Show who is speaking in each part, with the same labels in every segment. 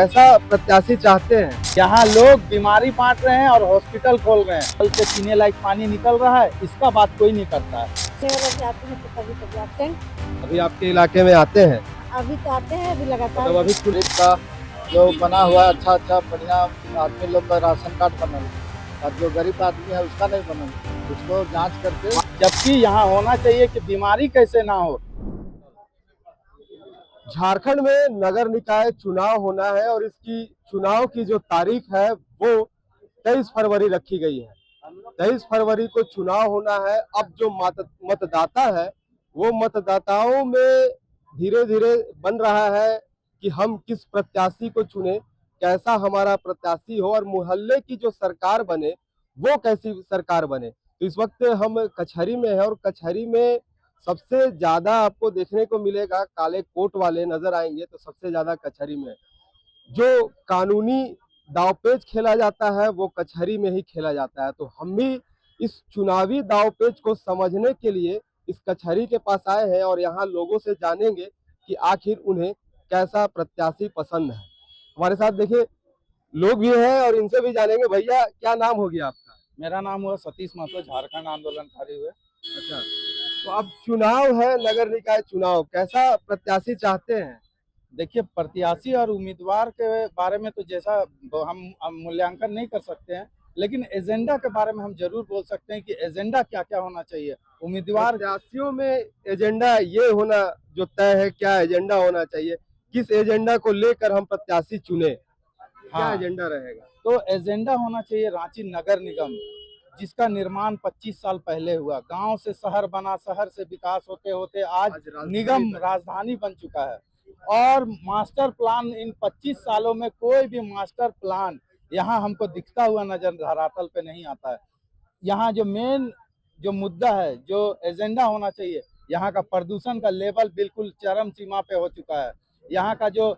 Speaker 1: ऐसा प्रत्याशी चाहते हैं। यहाँ लोग बीमारी बांट रहे हैं और हॉस्पिटल खोल रहे हैं। कल से पीने लायक पानी निकल रहा है, इसका बात कोई नहीं करता है।
Speaker 2: जाते हैं तो कभी कभी आते हैं।
Speaker 1: अभी आपके इलाके में आते हैं?
Speaker 2: अभी तो आते हैं, अभी लगातार
Speaker 1: मतलब अभी पुलिस का जो बना हुआ है अच्छा बढ़िया आदमी लोग का राशन कार्ड बनल, और जो गरीब आदमी है उसका नहीं बनल, उसको जांच करके, जबकि यहाँ होना चाहिए कि बीमारी कैसे ना हो। झारखंड में नगर निकाय चुनाव होना है और इसकी चुनाव की जो तारीख है वो 23 फरवरी रखी गई है। 23 फरवरी को चुनाव होना है। अब जो मतदाता है वो मतदाताओं में धीरे धीरे बन रहा है कि हम किस प्रत्याशी को चुने, कैसा हमारा प्रत्याशी हो और मोहल्ले की जो सरकार बने वो कैसी सरकार बने। तो इस वक्त हम कचहरी में है और कचहरी में सबसे ज्यादा आपको देखने को मिलेगा काले कोट वाले नजर आएंगे, तो सबसे ज्यादा कचहरी में जो कानूनी दावपेच खेला जाता है वो कचहरी में ही खेला जाता है। तो हम भी इस चुनावी दावपेच को समझने के लिए इस कचहरी के पास आए हैं और यहाँ लोगों से जानेंगे कि आखिर उन्हें कैसा प्रत्याशी पसंद है। हमारे साथ देखिए लोग भी हैं और इनसे भी जानेंगे। भैया क्या नाम हो गया आपका?
Speaker 3: मेरा नाम हुआ सतीश महतो, झारखंड आंदोलनकारी हुए।
Speaker 1: अच्छा, तो अब चुनाव है, नगर निकाय चुनाव, कैसा प्रत्याशी चाहते हैं?
Speaker 3: देखिए, प्रत्याशी और उम्मीदवार के बारे में तो जैसा हम मूल्यांकन नहीं कर सकते हैं, लेकिन एजेंडा के बारे में हम जरूर बोल सकते हैं कि एजेंडा क्या क्या होना चाहिए। उम्मीदवार
Speaker 1: प्रत्याशियों में एजेंडा ये होना जो तय है, क्या एजेंडा होना चाहिए, किस एजेंडा को लेकर हम प्रत्याशी चुने, क्या
Speaker 3: हाँ,
Speaker 1: एजेंडा रहेगा?
Speaker 3: तो एजेंडा होना चाहिए रांची नगर निगम, जिसका निर्माण 25 साल पहले हुआ। गांव से शहर बना, शहर से विकास होते होते आज निगम राजधानी बन चुका है। और मास्टर प्लान इन 25 सालों में कोई भी मास्टर प्लान यहाँ हमको दिखता हुआ नजर धरातल पे नहीं आता है। यहाँ जो मेन जो मुद्दा है, जो एजेंडा होना चाहिए, यहाँ का प्रदूषण का लेवल बिल्कुल चरम सीमा पे हो चुका है। यहाँ का जो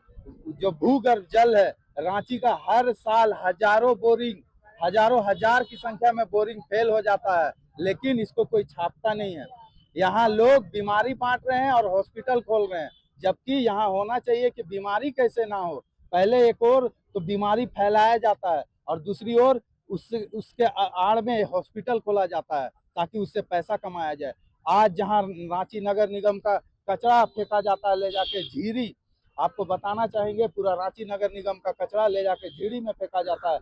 Speaker 3: जो भूगर्भ जल है, रांची का हर साल हजारों हजार की संख्या में बोरिंग फेल हो जाता है, लेकिन इसको कोई छापता नहीं है। यहाँ लोग बीमारी बांट रहे हैं और हॉस्पिटल खोल रहे हैं, जबकि यहाँ होना चाहिए कि बीमारी कैसे ना हो। पहले एक और तो बीमारी फैलाया जाता है और दूसरी ओर उसके आड़ में हॉस्पिटल खोला जाता है ताकि उससे पैसा कमाया जाए। आज जहाँ रांची नगर निगम का कचरा फेंका जाता है ले जाके झीरी, आपको बताना चाहेंगे पूरा रांची नगर निगम का कचरा ले जाके झीरी में फेंका जाता है।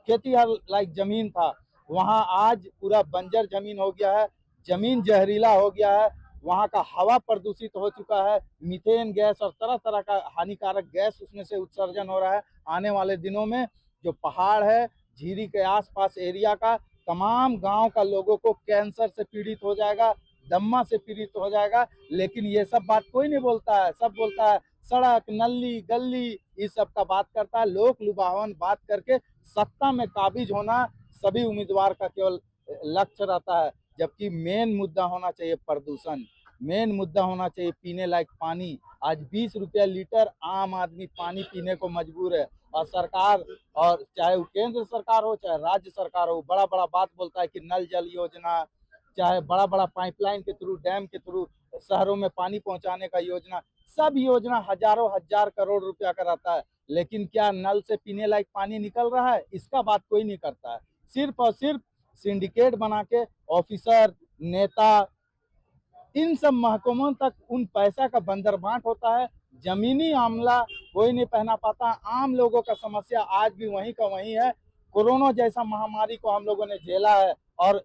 Speaker 3: खेती हर लायक जमीन था, वहाँ आज पूरा बंजर जमीन हो गया है, जमीन जहरीला हो गया है। वहाँ का हवा प्रदूषित हो चुका है, मीथेन गैस और तरह तरह का हानिकारक गैस उसमें से उत्सर्जन हो रहा है। आने वाले दिनों में जो पहाड़ है, झीरी के आसपास एरिया का तमाम गांव का लोगों को कैंसर से पीड़ित हो जाएगा, दम्मा से पीड़ित हो जाएगा। लेकिन ये सब बात कोई नहीं बोलता है। सब बोलता है सड़क, नली, गली, इस सब का बात करता है। लोक लुभावन बात करके सत्ता में काबिज होना सभी उम्मीदवार का केवल लक्ष्य रहता है, जबकि मेन मुद्दा होना चाहिए प्रदूषण, मेन मुद्दा होना चाहिए पीने लायक पानी। आज 20 रुपया लीटर आम आदमी पानी पीने को मजबूर है, और सरकार, और चाहे वो केंद्र सरकार हो चाहे राज्य सरकार हो, बड़ा बड़ा बात बोलता है कि नल जल योजना, चाहे बड़ा बड़ा पाइपलाइन के थ्रू, डैम के थ्रू शहरों में पानी पहुंचाने का योजना, सब योजना हजारों हजार करोड़ रुपया का रहता है। लेकिन क्या नल से पीने लायक पानी निकल रहा है, इसका बात कोई नहीं करता है। सिर्फ और सिर्फ सिंडिकेट बना के ऑफिसर, नेता, इन सब महकमों तक उन पैसा का बंदरबांट होता है। जमीनी आमला कोई नहीं पहना पाता। आम लोगों का समस्या आज भी वहीं का वहीं है। कोरोना जैसा महामारी को हम लोगों ने झेला है, और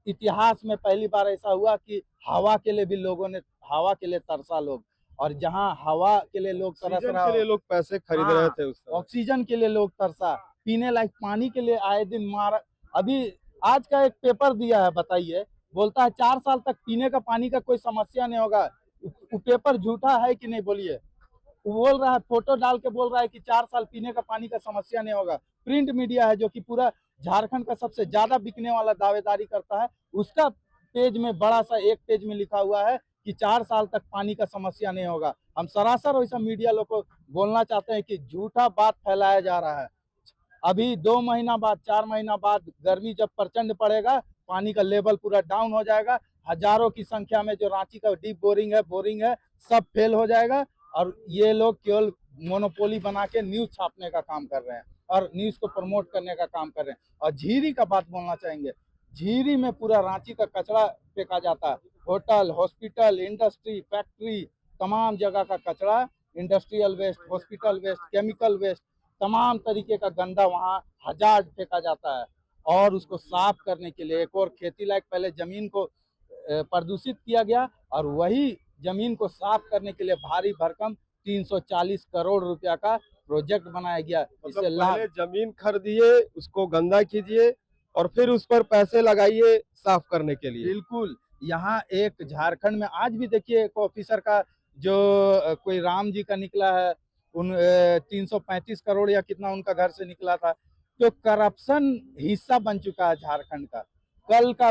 Speaker 3: इतिहास में पहली बार ऐसा हुआ कि हवा के लिए भी लोगों ने, हवा के लिए तरसा लोग, और जहां हवा के लिए लोग तरस रहा,
Speaker 1: के लिए लोग पैसे खरीद रहे थे उस समय।
Speaker 3: ऑक्सीजन के लिए लोग तरसा, पीने लायक पानी के लिए आए दिन मार। अभी आज का एक पेपर दिया है, बताइए, बोलता है 4 साल तक पीने का पानी का कोई समस्या नहीं होगा। वो पेपर झूठा है कि नहीं बोलिए? वो बोल रहा है, फोटो डाल के बोल रहा है कि 4 साल पीने का पानी का समस्या नहीं होगा। प्रिंट मीडिया है जो कि पूरा झारखंड का सबसे ज्यादा बिकने वाला दावेदारी करता है, उसका पेज में बड़ा सा एक पेज में लिखा हुआ है कि 4 साल तक पानी का समस्या नहीं होगा। हम सरासर वैसा मीडिया लोग को बोलना चाहते हैं कि झूठा बात फैलाया जा रहा है। अभी 2 महीना बाद, 4 महीना बाद गर्मी जब प्रचंड पड़ेगा, पानी का लेवल पूरा डाउन हो जाएगा। हजारों की संख्या में जो रांची का डीप बोरिंग है, सब फेल हो जाएगा, और ये लोग केवल मोनोपोली बना के न्यूज छापने का काम कर रहे हैं और न्यूज को प्रमोट करने का काम कर रहे हैं। और झीरी का बात बोलना चाहेंगे, झीरी में पूरा रांची का कचरा फेंका जाता है। होटल, हॉस्पिटल, इंडस्ट्री, फैक्ट्री, तमाम जगह का कचरा, industrial waste, hospital waste, chemical waste, तमाम तरीके का गंदा वहाँ हजार्ड फेंका जाता है। और उसको साफ करने के लिए एक और खेती लायक पहले जमीन को प्रदूषित किया गया और वही जमीन को साफ करने के लिए भारी भरकम 340 करोड़ रुपया का प्रोजेक्ट बनाया गया। इससे
Speaker 1: मतलब
Speaker 3: लाभ,
Speaker 1: पहले जमीन खरीदिए, उसको गंदा कीजिए और फिर उस पर पैसे लगाइए साफ करने के लिए।
Speaker 3: बिल्कुल। यहाँ एक झारखंड में आज भी देखिए एक ऑफिसर का जो कोई राम जी का निकला है, उन 335 करोड़ या कितना उनका घर से निकला था। तो करप्शन हिस्सा बन चुका है झारखंड का। कल का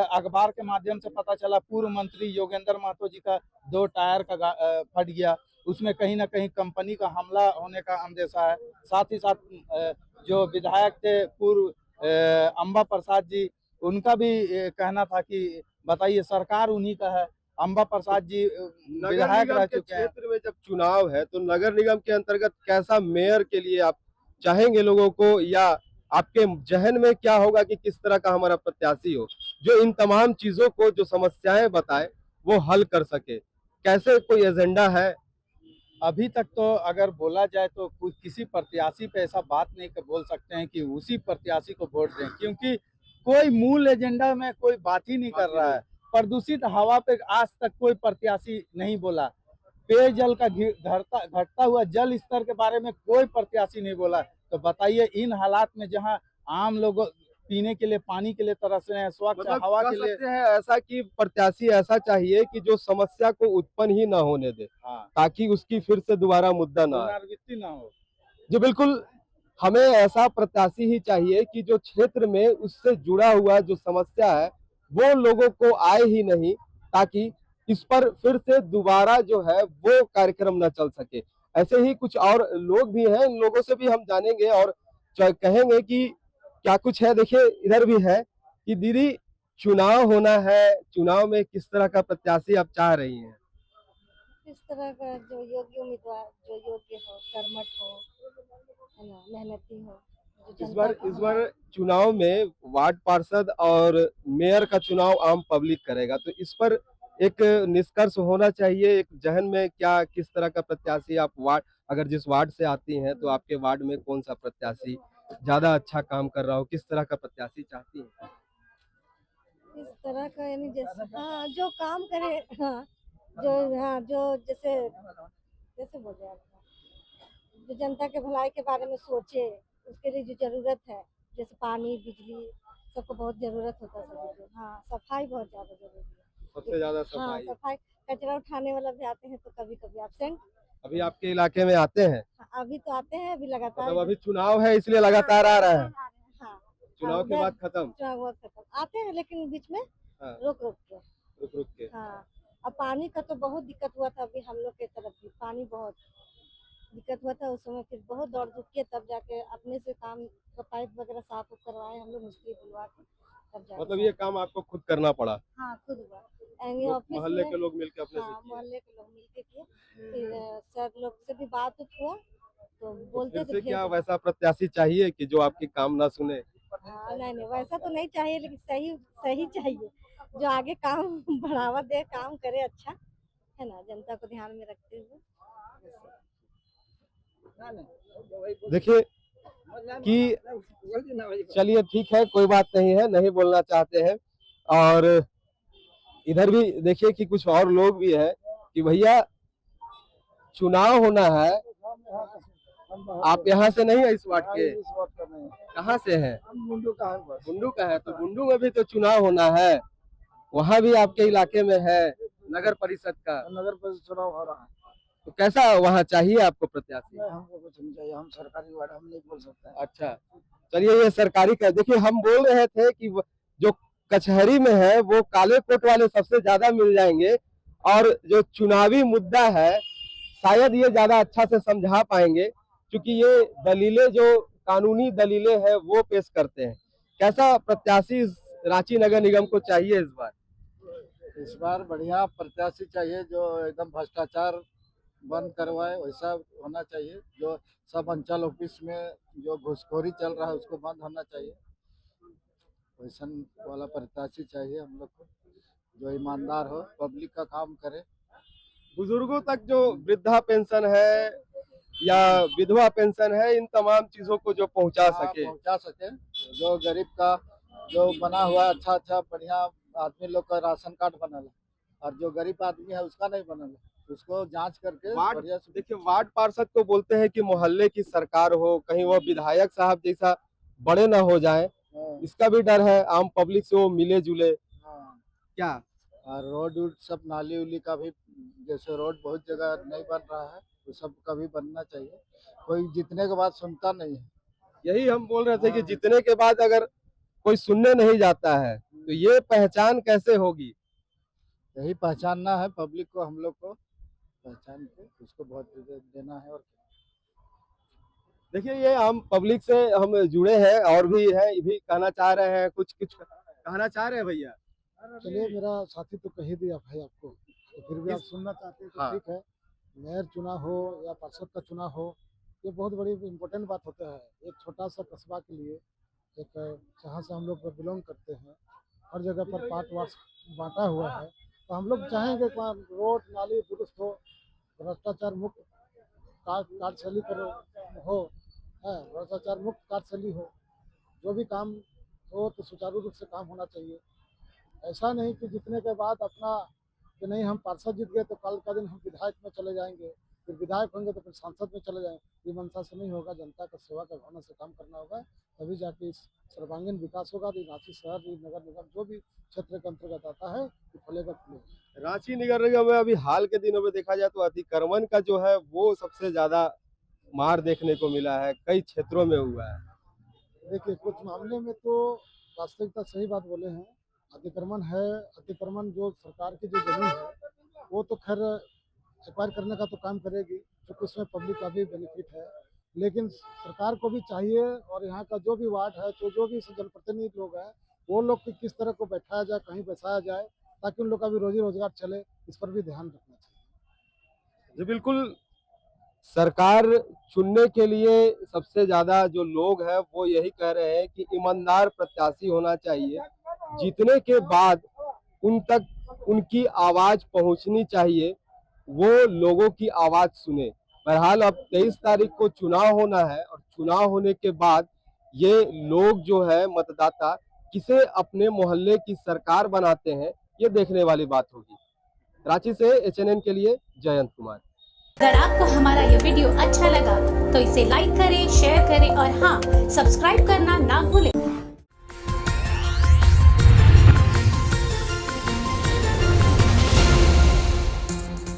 Speaker 3: अखबार के माध्यम से पता चला, पूर्व मंत्री योगेंद्र महतो जी का 2 टायर का फट गया। उसमें कहीं ना कहीं कंपनी का हमला होने का अंदेशा है। साथ ही साथ जो विधायक थे पूर्व अंबा प्रसाद जी, उनका भी कहना था कि बताइए सरकार उन्हीं का है। अंबा प्रसाद जी
Speaker 1: नगर
Speaker 3: विधायक
Speaker 1: निगम
Speaker 3: रह
Speaker 1: के
Speaker 3: चुके हैं।
Speaker 1: क्षेत्र में जब चुनाव है तो नगर निगम के अंतर्गत कैसा मेयर के लिए आप चाहेंगे लोगों को, या आपके जहन में क्या होगा कि किस तरह का हमारा प्रत्याशी हो जो इन तमाम चीजों को, जो समस्याएं बताए, वो हल कर सके? कैसे कोई एजेंडा है?
Speaker 3: अभी तक तो अगर बोला जाए तो किसी प्रत्याशी पे ऐसा बात नहीं बोल सकते हैं कि उसी प्रत्याशी को वोट दें, क्योंकि कोई मूल एजेंडा में कोई बात ही नहीं कर रहा है। प्रदूषित हवा पे आज तक कोई प्रत्याशी नहीं बोला। पेयजल का घटता हुआ जल स्तर के बारे में कोई प्रत्याशी नहीं बोला। तो बताइए इन हालात में जहां आम लोग पीने के लिए पानी के लिए तरस रहे हैं, स्वच्छ
Speaker 1: मतलब
Speaker 3: हवा
Speaker 1: कह
Speaker 3: के लिए,
Speaker 1: सकते हैं ऐसा कि प्रत्याशी ऐसा चाहिए कि जो समस्या को उत्पन्न ही ना होने दे,
Speaker 3: हाँ,
Speaker 1: ताकि उसकी फिर से दोबारा मुद्दा ना आए।
Speaker 3: पुनरावृत्ति ना हो।
Speaker 1: जी बिल्कुल, हमें ऐसा प्रत्याशी ही चाहिए कि जो क्षेत्र में उससे जुड़ा हुआ जो समस्या है वो लोगों को आए ही नहीं, ताकि इस पर फिर से दोबारा जो है वो कार्यक्रम न चल सके। ऐसे ही कुछ और लोग भी हैं, इन लोगों से भी हम जानेंगे और कहेंगे कि क्या कुछ है। देखिए इधर भी है कि दीदी, चुनाव होना है, चुनाव में किस तरह का प्रत्याशी आप चाह रही हैं?
Speaker 2: इस तरह का जो योग्य उम्मीदवार, जो योग्य हो, कर्मठ हो, है ना, मेहनती हो, जो
Speaker 1: इस
Speaker 2: जनता
Speaker 1: बार
Speaker 2: को
Speaker 1: इस बार चुनाव में वार्ड पार्षद और मेयर का चुनाव आम पब्लिक करेगा, तो इस पर एक निष्कर्ष होना चाहिए। एक जहन में क्या, किस तरह का प्रत्याशी आप वार्ड, अगर जिस वार्ड से आती हैं तो आपके वार्ड में कौन सा प्रत्याशी ज्यादा अच्छा काम कर रहा हो, किस तरह का प्रत्याशी चाहती हैं?
Speaker 2: इस तरह का, यानी जैसे हाँ जो काम करे, हाँ जो, हाँ जो जैसे जैसे बोले आप, जो जनता के भलाई के बारे में सोचे, उसके लिए जो जरूरत है, जैसे पानी, बिजली, सबको बहुत जरूरत होता है सभी को। हाँ, सफाई बहुत ज्यादा जरूरी है।
Speaker 1: सबसे ज्यादा
Speaker 2: हाँ
Speaker 1: सफाई।
Speaker 2: सफाई, कचरा उठाने वाला भी आते हैं तो कभी कभी एब्सेंट।
Speaker 1: अभी आपके इलाके में आते हैं?
Speaker 2: हाँ, अभी तो आते हैं, अभी लगातार।
Speaker 1: मतलब अभी चुनाव है इसलिए लगातार आ रहे हैं?
Speaker 2: हाँ,
Speaker 1: चुनाव के बाद खत्म?
Speaker 2: चुनाव बहुत खत्म आते हैं, लेकिन बीच में
Speaker 1: हाँ,
Speaker 2: रोक रोक के।
Speaker 1: रुक रुक के।
Speaker 2: हाँ, अब पानी का तो बहुत दिक्कत हुआ था, अभी हम लोग के तरफ भी पानी बहुत दिक्कत हुआ था उस समय। फिर बहुत दौड़ धूप के तब जाके अपने से काम का पाइप वगैरह साफ करवाए हम लोग, मिस्त्री बुलवा के तब जाके।
Speaker 1: मतलब ये काम आपको खुद करना पड़ा?
Speaker 2: हाँ, खुद हुआ, यानी
Speaker 1: लोग
Speaker 2: ऑफिस
Speaker 1: मोहल्ले
Speaker 2: में।
Speaker 1: के लोग मिलकर अपने से
Speaker 2: हाँ,
Speaker 1: किए?
Speaker 2: मोहल्ले के लोग मिलके किए। फिर सर लोग से भी बात हुआ तो
Speaker 1: तो
Speaker 2: बोलते
Speaker 1: फिर
Speaker 2: थे
Speaker 1: से क्या
Speaker 2: भेज।
Speaker 1: वैसा प्रत्याशी चाहिए कि जो आपकी काम ना सुने?
Speaker 2: हाँ, नहीं नहीं वैसा तो नहीं चाहिए, लेकिन सही सही चाहिए, जो आगे काम बढ़ावा दे, काम करे अच्छा, है ना, जनता को ध्यान में रखते हुए।
Speaker 1: देखिए कि चलिए ठीक है, कोई बात नहीं है, नहीं बोलना चाहते हैं। और इधर भी देखिए कि कुछ और लोग भी हैं कि भैया चुनाव होना है, आप यहाँ से नहीं है इस वार्ड के? कहाँ से हैं?
Speaker 3: मुंडू का है बस।
Speaker 1: बुंडू का है, तो बुंडू में भी तो चुनाव होना है, वहाँ भी आपके इलाके में है नगर परिषद का।
Speaker 3: नगर परिषद चुनाव हो रहा है,
Speaker 1: तो कैसा वहाँ चाहिए आपको प्रत्याशी?
Speaker 3: हमको कुछ नहीं चाहिए, हम सरकारी वार्ड हम नहीं बोल सकते।
Speaker 1: अच्छा, चलिए ये सरकारी का देखिए, हम बोल रहे थे कि जो कचहरी में है वो काले कोट वाले सबसे ज्यादा मिल जाएंगे, और जो चुनावी मुद्दा है शायद ये ज्यादा अच्छा से समझा पाएंगे, क्योंकि ये दलीलें जो कानूनी दलीलें हैं वो पेश करते हैं। कैसा प्रत्याशी रांची नगर निगम को चाहिए इस बार?
Speaker 3: इस बार बढ़िया प्रत्याशी चाहिए जो एकदम भ्रष्टाचार
Speaker 4: बंद करवाए, वैसा होना चाहिए। जो सब अंचल ऑफिस में जो घूसखोरी चल रहा है उसको बंद होना चाहिए। वैसा वाला प्रत्याशी चाहिए हम लोग को, जो ईमानदार हो, पब्लिक का काम करे।
Speaker 1: बुजुर्गों तक जो वृद्धा पेंशन है या विधवा पेंशन है, इन तमाम चीजों को जो पहुंचा सके।
Speaker 4: पहुंचा सके। जो गरीब का जो बना हुआ है अच्छा बढ़िया आदमी लोग का राशन कार्ड बनल है, और जो गरीब आदमी है उसका नहीं बनल है, उसको जांच करके बढ़िया से।
Speaker 1: देखिए, वार्ड पार्षद को बोलते हैं कि मोहल्ले की सरकार हो, कहीं वह विधायक साहब जैसा बड़े ना हो जाए,
Speaker 4: हाँ,
Speaker 1: इसका भी डर है। आम पब्लिक से वो मिले जुले
Speaker 4: हाँ।
Speaker 1: क्या।
Speaker 4: और रोड वोड सब नाली उली का भी, जैसे रोड बहुत जगह नहीं बन रहा है, तो सब का भी बनना चाहिए। कोई जीतने के बाद सुनता नहीं है।
Speaker 1: यही हम बोल रहे थे कि जीतने के बाद अगर कोई सुनने नहीं जाता है तो ये पहचान कैसे होगी।
Speaker 4: यही पहचानना है पब्लिक को, हम लोग को पहचान के उसको वोट देना है। और
Speaker 1: देखिए, ये हम पब्लिक से हम जुड़े हैं और भी है, ये भी कहना चाह रहे हैं, कुछ कुछ कहना चाह रहे हैं भैया।
Speaker 5: चलिए, मेरा साथी तो कह ही दिया भाई आपको, तो फिर भी आप सुनना चाहते हैं तो
Speaker 1: हाँ।
Speaker 5: ठीक है। मेयर चुनाव हो या पार्षद का चुनाव हो, ये बहुत बड़ी इम्पोर्टेंट बात होता है। एक छोटा सा कस्बा के लिए, एक जहाँ से हम लोग बिलोंग करते हैं, हर जगह पर पार्ट वार्ट बांटा हुआ है, तो हम लोग चाहेंगे कि वहाँ रोड नाली दुरुस्त हो, भ्रष्टाचार मुक्त कार्यशैली पर हो, है भ्रष्टाचार मुक्त कार्यशैली हो, जो भी काम हो तो सुचारू रूप से काम होना चाहिए। ऐसा नहीं कि जीतने के बाद अपना कि नहीं हम पार्षद जीत गए तो कल का दिन हम विधायक में चले जाएंगे, फिर विधायक होंगे तो फिर सांसद में चले जाएंगे। ये मंशा से नहीं होगा, जनता का सेवा का भावना से काम करना होगा, तभी जाके इस सर्वांगीण विकास होगा। रांची शहर नगर निगम जो भी क्षेत्र के अंतर्गत आता है वो फलेगा फूलेगा।
Speaker 1: रांची नगर निगम में अभी हाल के दिनों में देखा जाए तो अतिक्रमण का जो है वो सबसे ज्यादा मार देखने को मिला है, कई क्षेत्रों में हुआ है।
Speaker 5: देखिए, कुछ मामले में तो वास्तविकता सही बात बोले हैं, अतिक्रमण है। अतिक्रमण जो सरकार की जो जमीन है वो तो खैर एक्वायर करने का तो काम करेगी, क्योंकि उसमें पब्लिक का भी बेनिफिट है। लेकिन सरकार को भी चाहिए, और यहाँ का जो भी वार्ड है, तो जो भी जनप्रतिनिधि लोग हैं, वो लोग की किस तरह को बैठाया जाए, कहीं बैठाया जाए, ताकि उन लोग का भी रोजी रोजगार चले, इस पर भी ध्यान रखना चाहिए।
Speaker 1: जी बिल्कुल, सरकार चुनने के लिए सबसे ज्यादा जो लोग हैं वो यही कह रहे हैं कि ईमानदार प्रत्याशी होना चाहिए। जीतने के बाद उन तक उनकी आवाज पहुंचनी चाहिए, वो लोगों की आवाज सुने। बहरहाल अब 23 तारीख को चुनाव होना है, और चुनाव होने के बाद ये लोग जो है मतदाता किसे अपने मोहल्ले की सरकार बनाते हैं, ये देखने वाली बात होगी। रांची से HNN के लिए जयंत कुमार।
Speaker 6: अगर आपको हमारा ये वीडियो अच्छा लगा तो इसे लाइक करें, शेयर करें और हाँ, सब्सक्राइब करना ना भूलें।